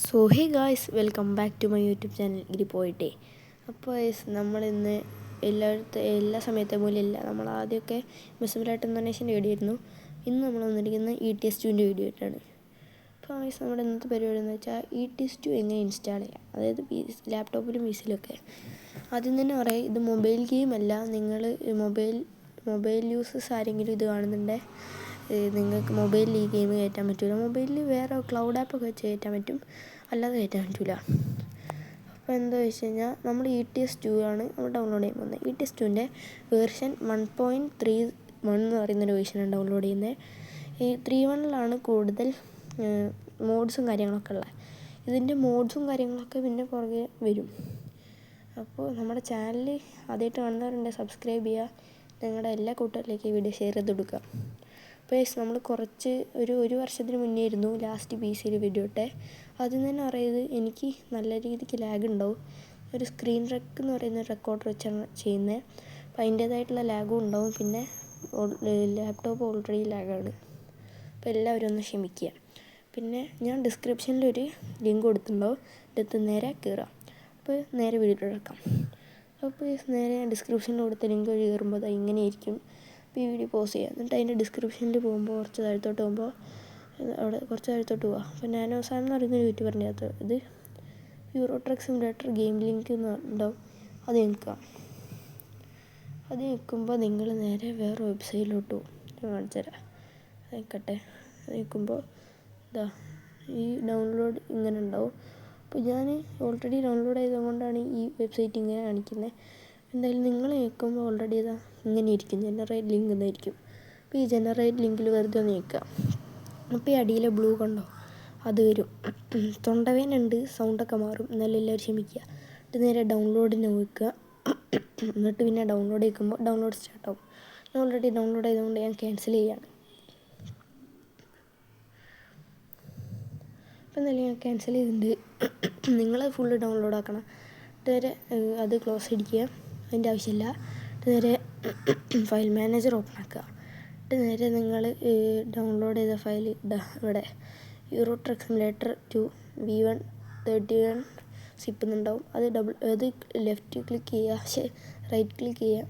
So hey guys, welcome back to my YouTube channel ഇരി പോയിട്ടേ. അപ്പോൾ ഗൈസ്, നമ്മളിന്ന് എല്ലാ സമയത്തെ പോലെ ഇല്ല, നമ്മൾ ആദ്യമൊക്കെ മിസ്സുലായിട്ട് ഡൊണേഷൻ്റെ വീഡിയോ ആയിരുന്നു. ഇന്ന് നമ്മൾ വന്നിരിക്കുന്നത് ETS2ൻ്റെ വീഡിയോ ആയിട്ടാണ്. അപ്പോൾ ഗൈസ്, നമ്മുടെ ഇന്നത്തെ പരിപാടി എന്ന് വെച്ചാൽ ETS2 എങ്ങനെ ഇൻസ്റ്റാൾ ചെയ്യാം, അതായത് ലാപ്ടോപ്പിലും PC-ലൊക്കെ. ആദ്യം തന്നെ പറയാം, ഇത് മൊബൈൽ ഗെയിമല്ല. നിങ്ങൾ മൊബൈൽ യൂസേഴ്സ് ആരെങ്കിലും ഇത് കാണുന്നുണ്ടെങ്കിൽ നിങ്ങൾക്ക് മൊബൈലിൽ ഈ ഗെയിം കയറ്റാൻ പറ്റില്ല. മൊബൈലിൽ വേറെ ക്ലൗഡ് ആപ്പൊക്കെ വെച്ച് കയറ്റാൻ പറ്റും, അല്ലാതെ കയറ്റാൻ പറ്റില്ല. അപ്പോൾ എന്താ വെച്ച് കഴിഞ്ഞാൽ, നമ്മൾ ETS2 ആണ് നമ്മൾ ഡൗൺലോഡ് ചെയ്യാൻ പോകുന്നത്. ETS2ൻ്റെ വേർഷൻ 1.31 എന്ന് പറയുന്നൊരു വേർഷനാണ് ഡൗൺലോഡ് ചെയ്യുന്നത്. ഈ 3.1 കൂടുതൽ മോഡ്സും കാര്യങ്ങളൊക്കെ ഉള്ളത്. ഇതിൻ്റെ മോഡ്സും കാര്യങ്ങളൊക്കെ പിന്നെ പുറകെ വരും. അപ്പോൾ നമ്മുടെ ചാനൽ ആദ്യമായിട്ട് കാണുന്നവരുണ്ടെങ്കിൽ സബ്സ്ക്രൈബ് ചെയ്യുക. നിങ്ങളുടെ എല്ലാ കൂട്ടുകാരിലേക്ക് ഈ വീഡിയോ ഷെയർ ചെയ്ത് കൊടുക്കുക. അപ്പോൾ നമ്മൾ ഒരു വർഷത്തിന് മുന്നേ ആയിരുന്നു ലാസ്റ്റ് PC-യിൽ വീഡിയോ ഇട്ടേ. ആദ്യം തന്നെ പറയുന്നത്, എനിക്ക് നല്ല രീതിക്ക് ലാഗ് ഉണ്ടാവും. ഒരു സ്ക്രീൻ റെക്ക് എന്ന് പറയുന്ന റെക്കോർഡർ വെച്ചാണ് ചെയ്യുന്നത്. അപ്പോൾ അതിൻ്റേതായിട്ടുള്ള ലാഗും ഉണ്ടാവും. പിന്നെ ലാപ്ടോപ്പ് ഓൾറെഡി ലാഗാണ്. അപ്പോൾ എല്ലാവരും ഒന്ന് ക്ഷമിക്കുക. പിന്നെ ഞാൻ ഡിസ്ക്രിപ്ഷനിലൊരു ലിങ്ക് കൊടുത്തിട്ടുണ്ടാവും, അടുത്ത് നേരെ കയറാം. അപ്പോൾ നേരെ വീഡിയോ എടുക്കാം. അപ്പോൾ നേരെ ഡിസ്ക്രിപ്ഷനിൽ കൊടുത്ത ലിങ്ക് വഴി കയറുമ്പോൾ അത് ഇങ്ങനെയായിരിക്കും. അപ്പോൾ ഈ വീഡിയോ പോസ് ചെയ്യുക. എന്നിട്ട് അതിൻ്റെ ഡിസ്ക്രിപ്ഷനിൽ പോകുമ്പോൾ കുറച്ച് താഴത്തോട്ട് പോകുമ്പോൾ അവിടെ കുറച്ച് താഴത്തോട്ട് പോവുക. അപ്പോൾ നാനോസാം എന്ന് പറയുന്നൊരു യൂട്യൂബറിൻ്റെ അകത്ത് ഇത് euro truck simulator game link എന്ന് ഉണ്ടാവും. അത് ഞെക്കുക. അത് ഞെക്കുമ്പോൾ നിങ്ങൾ നേരെ വേറെ വെബ്സൈറ്റിലോട്ട് പോകും. ഞാൻ കാണിച്ചു തരാം. നിൽക്കട്ടെ. നിൽക്കുമ്പോൾ ഇതാ ഈ ഡൗൺലോഡ് ഇങ്ങനെ ഉണ്ടാവും. അപ്പോൾ ഞാൻ ഓൾറെഡി ഡൗൺലോഡ് ചെയ്തുകൊണ്ടാണ് ഈ വെബ്സൈറ്റ് ഇങ്ങനെ കാണിക്കുന്നത്. എന്തായാലും നിങ്ങൾ ഞെക്കുമ്പോൾ ഓൾറെഡി ഇതാ ഇങ്ങനെ ഇരിക്കും, ജനറേറ്റ് ലിങ്ക് എന്നായിരിക്കും. അപ്പോൾ ഈ ജനറേറ്റ് ലിങ്കിൽ വെറുതെ ഒന്ന് ഞെക്കുക. അപ്പോൾ ഈ അടിയിലെ ബ്ലൂ കണ്ടോ, അത് വരും. തൊണ്ടവേനുണ്ട്, സൗണ്ടൊക്കെ മാറും, എന്നാലും എല്ലാവരും ക്ഷമിക്കുക. എന്നിട്ട് നേരെ ഡൗൺലോഡിന് നോക്കുക. എന്നിട്ട് പിന്നെ ഡൗൺലോഡ് ചെയ്യിക്കുമ്പോൾ ഡൗൺലോഡ് സ്റ്റാർട്ടാവും. ഞാൻ ഓൾറെഡി ഡൗൺലോഡ് ചെയ്തുകൊണ്ട് ഞാൻ ക്യാൻസൽ ചെയ്യുകയാണ്. അപ്പോൾ എന്തായാലും ഞാൻ ക്യാൻസൽ ചെയ്തിട്ടുണ്ട്. നിങ്ങളത് ഫുള്ള് ഡൗൺലോഡ് ആക്കണം. നേരെ അത് ക്ലോസ് അടിക്കുക, അതിൻ്റെ ആവശ്യമില്ല. നേരെ ഫയൽ മാനേജർ ഓപ്പൺ ആക്കുക. നേരെ നിങ്ങൾ ഡൗൺലോഡ് ചെയ്ത ഫയൽ ഇവിടെ Euro truck simulator 2 V1.31 zip എന്നുണ്ടാവും. അത് ലെഫ്റ്റ് ക്ലിക്ക് ചെയ്യുക, റൈറ്റ് ക്ലിക്ക് ചെയ്യുക.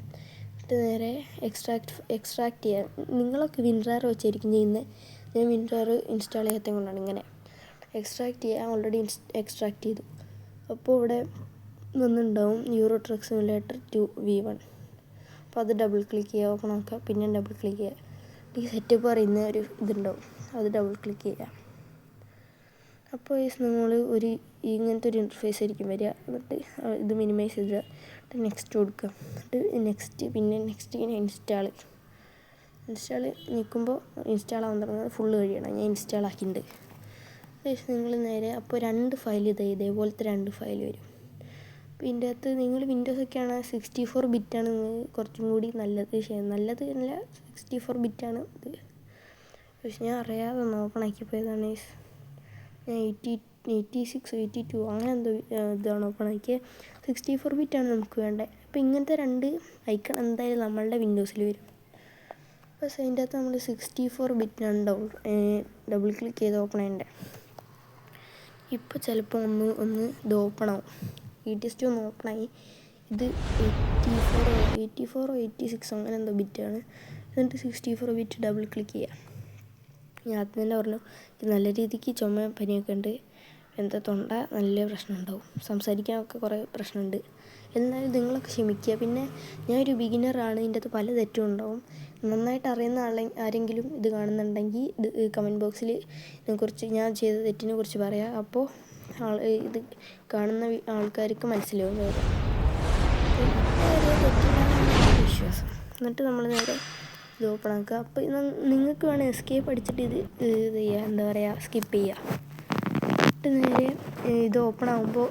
എന്നിട്ട് നേരെ എക്സ്ട്രാക്ട് ചെയ്യുക. നിങ്ങളൊക്കെ വിൻറാർ വെച്ചായിരിക്കും ചെയ്യുന്നത്. ഞാൻ വിൻറാർ ഇൻസ്റ്റാൾ ചെയ്യാത്തത് കൊണ്ടാണ് ഇങ്ങനെ. എക്സ്ട്രാക്ട് ചെയ്യുക. ഓൾറെഡി എക്സ്ട്രാക്ട് ചെയ്തു. അപ്പോൾ ഇവിടെ വന്നിട്ടുണ്ടാവും യൂറോ ട്രക്ക് സിമുലേറ്റർ 2 V1. അപ്പോൾ അത് ഡബിൾ ക്ലിക്ക് ചെയ്യുക, ഓപ്പൺ ആക്കുക. പിന്നെ ഡബിൾ ക്ലിക്ക് ചെയ്യുക. ഈ സെറ്റപ്പ് പറയുന്ന ഒരു ഇതുണ്ടാവും, അത് ഡബിൾ ക്ലിക്ക് ചെയ്യുക. അപ്പോൾ നമ്മൾ ഇങ്ങനത്തെ ഒരു ഇൻ്റർഫേസ് ആയിരിക്കും വരിക. എന്നിട്ട് ഇത് മിനിമൈസ് ചെയ്ത് നെക്സ്റ്റ് കൊടുക്കുക. എന്നിട്ട് നെക്സ്റ്റ്, പിന്നെ നെക്സ്റ്റ്, ഇങ്ങനെ ഇൻസ്റ്റാൾ നിൽക്കുമ്പോൾ ഇൻസ്റ്റാൾ ആവാൻ തുടങ്ങുന്നത് ഫുള്ള് കഴിയണം. ഞാൻ ഇൻസ്റ്റാൾ ആക്കിയിട്ടുണ്ട്. നിങ്ങൾ നേരെ അപ്പോൾ 2 ഫയൽ ഇതേപോലത്തെ 2 ഫയൽ വരും. അപ്പോൾ ഇതിൻ്റെ അകത്ത് നിങ്ങൾ വിൻഡോസൊക്കെയാണ് 64 ബിറ്റാണ് കുറച്ചും കൂടി നല്ലത്. നല്ലത് അല്ല, 64 ബിറ്റാണ് ഇത്. പക്ഷെ ഞാൻ അറിയാതെ ഒന്ന് ഓപ്പൺ ആക്കിയപ്പോയതാണ്. ഞാൻ 86 82 അങ്ങനെ എന്തോ ഇതാണ് ഓപ്പൺ ആക്കിയത്. 64 ബിറ്റാണ് നമുക്ക് വേണ്ടത്. അപ്പോൾ ഇങ്ങനത്തെ 2 ഐക്കൺ എന്തായാലും നമ്മളുടെ വിൻഡോസിൽ വരും. പക്ഷേ അതിൻ്റെ അകത്ത് നമ്മൾ 64 ബിറ്റാണ് ഡബിൾ ക്ലിക്ക് ചെയ്ത് ഓപ്പൺ ചെയ്യേണ്ടത്. ഇപ്പോൾ ചിലപ്പോൾ ഒന്ന് ഇത് ഓപ്പൺ ആവും. ETS2 ഒന്ന് ഓപ്പണായി. ഇത് 84 86 അങ്ങനെ എന്തോ ബിറ്റാണ്. എന്നിട്ട് 64 ബിറ്റ് ഡബിൾ ക്ലിക്ക് ചെയ്യുക. ഞാൻ ആദ്യം തന്നെ പറഞ്ഞു, നല്ല രീതിക്ക് ചുമ പനിയൊക്കെ ഉണ്ട്. എന്താ തൊണ്ട നല്ല പ്രശ്നം ഉണ്ടാവും, സംസാരിക്കാനൊക്കെ കുറേ പ്രശ്നമുണ്ട്. എന്നാലും നിങ്ങളൊക്കെ ക്ഷമിക്കുക. പിന്നെ ഞാനൊരു ബിഗിനറാണ്, ഇതിൻ്റെ അകത്ത് പല തെറ്റും ഉണ്ടാവും. നന്നായിട്ട് അറിയുന്ന ആരെങ്കിലും ഇത് കാണുന്നുണ്ടെങ്കിൽ ഇത് കമൻറ്റ് ബോക്സിൽ ഇതിനെക്കുറിച്ച്, ഞാൻ ചെയ്ത തെറ്റിനെ കുറിച്ച് പറയാം. അപ്പോൾ ഇത് കാണുന്ന ആൾക്കാർക്ക് മനസ്സിലാവും വിശ്വാസം. എന്നിട്ട് നമ്മൾ നേരെ ഇത് ഓപ്പൺ ആക്കുക. അപ്പോൾ നിങ്ങൾക്ക് വേണം എസ്കേപ്പ് അടിച്ചിട്ട് ഇത് ചെയ്യുക, എന്താ പറയുക, സ്കിപ്പ് ചെയ്യുക. എന്നിട്ട് നേരെ ഇത് ഓപ്പൺ ആകുമ്പോൾ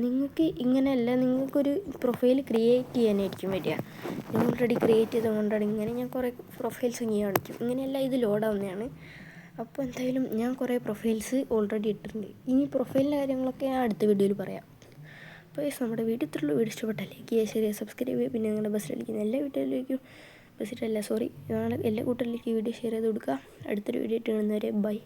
നിങ്ങൾക്ക് ഇങ്ങനെയല്ല, നിങ്ങൾക്കൊരു പ്രൊഫൈൽ ക്രിയേറ്റ് ചെയ്യാനായിരിക്കും വരിക. ഞാൻ ഓൾറെഡി ക്രിയേറ്റ് ചെയ്തുകൊണ്ടാണ് ഇങ്ങനെ. ഞാൻ കുറേ പ്രൊഫൈൽസ് ഇങ്ങനെ കാണിക്കും. ഇങ്ങനെയല്ല, ഇത് ലോഡാവുന്നതാണ്. അപ്പോൾ എന്തായാലും ഞാൻ കുറേ പ്രൊഫൈൽസ് ഓൾറെഡി ഇട്ടിട്ടുണ്ട്. ഇനി പ്രൊഫൈലിൻ്റെ കാര്യങ്ങളൊക്കെ ഞാൻ അടുത്ത വീഡിയോയിൽ പറയാം. അപ്പോൾ നമ്മുടെ വീഡിയോ ഇഷ്ടപ്പെട്ടാൽ ലൈക്ക് ചെയ്യുക, ശരി, സബ്സ്ക്രൈബ് ചെയ്യുക. പിന്നെ നിങ്ങളുടെ ബസ്സിലടിക്കുന്ന എല്ലാ വീഡിയോയിലേക്കും എല്ലാ കൂട്ടരിലേക്ക് ഈ വീഡിയോ ഷെയർ ചെയ്ത് കൊടുക്കുക. അടുത്തൊരു വീഡിയോ ഇട്ട് കാണുന്നവരെ ബൈ.